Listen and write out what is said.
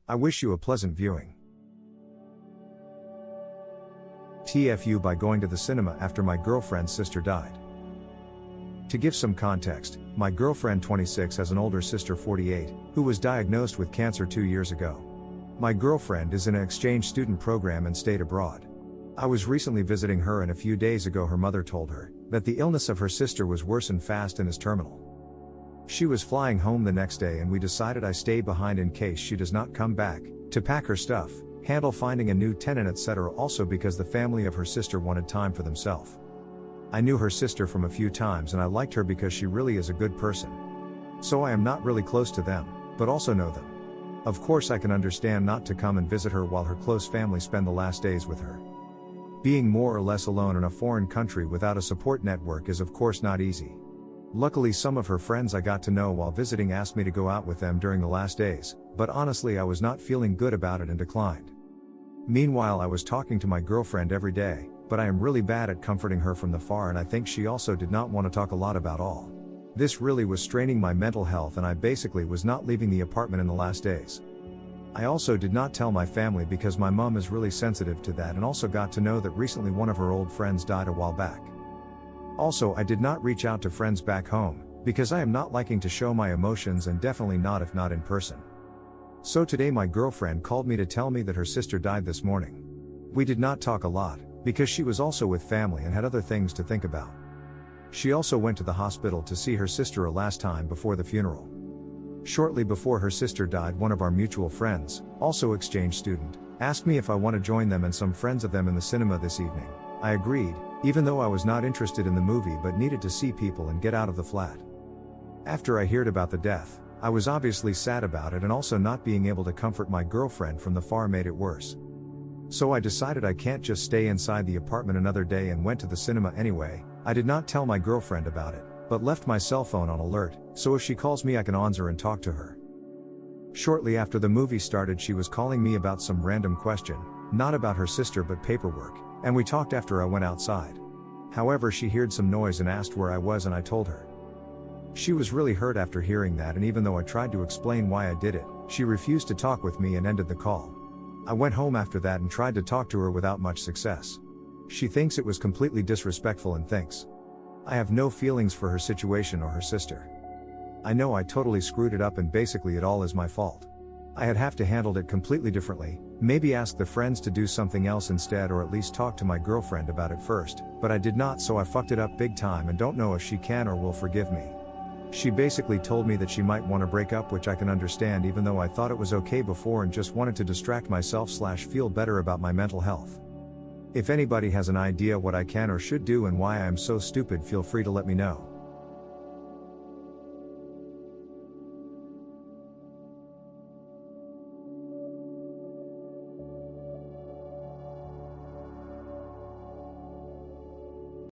I wish you a pleasant viewing. TiFU by going to the cinema after my girlfriend's sister died. To give some context, my girlfriend 26 has an older sister 48, who was diagnosed with cancer 2 years ago. My girlfriend is in an exchange student program and stayed abroad. I was recently visiting her and a few days ago her mother told her that the illness of her sister was worsened fast and is terminal. She was flying home the next day and we decided I stay behind in case she does not come back, to pack her stuff, handle finding a new tenant etc. Also because the family of her sister wanted time for themselves. I knew her sister from a few times and I liked her because she really is a good person. So I am not really close to them, but also know them. Of course I can understand not to come and visit her while her close family spend the last days with her. Being more or less alone in a foreign country without a support network is of course not easy. Luckily some of her friends I got to know while visiting asked me to go out with them during the last days, but honestly I was not feeling good about it and declined. Meanwhile I was talking to my girlfriend every day, but I am really bad at comforting her from the far and I think she also did not want to talk a lot about all. This really was straining my mental health and I basically was not leaving the apartment in the last days. I also did not tell my family because my mom is really sensitive to that and also got to know that recently one of her old friends died a while back. Also I did not reach out to friends back home, because I am not liking to show my emotions and definitely not if not in person. So today my girlfriend called me to tell me that her sister died this morning. We did not talk a lot, because she was also with family and had other things to think about. She also went to the hospital to see her sister a last time before the funeral. Shortly before her sister died one of our mutual friends, also exchange student, asked me if I want to join them and some friends of them in the cinema this evening. I agreed, even though I was not interested in the movie but needed to see people and get out of the flat. After I heard about the death, I was obviously sad about it and also not being able to comfort my girlfriend from the far made it worse. So I decided I can't just stay inside the apartment another day and went to the cinema anyway. I did not tell my girlfriend about it, but left my cell phone on alert, so if she calls me I can answer and talk to her. Shortly after the movie started she was calling me about some random question, not about her sister but paperwork, and we talked after I went outside. However she heard some noise and asked where I was and I told her. She was really hurt after hearing that and even though I tried to explain why I did it, she refused to talk with me and ended the call. I went home after that and tried to talk to her without much success. She thinks it was completely disrespectful and thinks I have no feelings for her situation or her sister. I know I totally screwed it up and basically it all is my fault. I had have to handled it completely differently, maybe ask the friends to do something else instead or at least talk to my girlfriend about it first, but I did not so I fucked it up big time and don't know if she can or will forgive me. She basically told me that she might want to break up which I can understand even though I thought it was okay before and just wanted to distract myself / feel better about my mental health. If anybody has an idea what I can or should do and why I am so stupid feel free to let me know.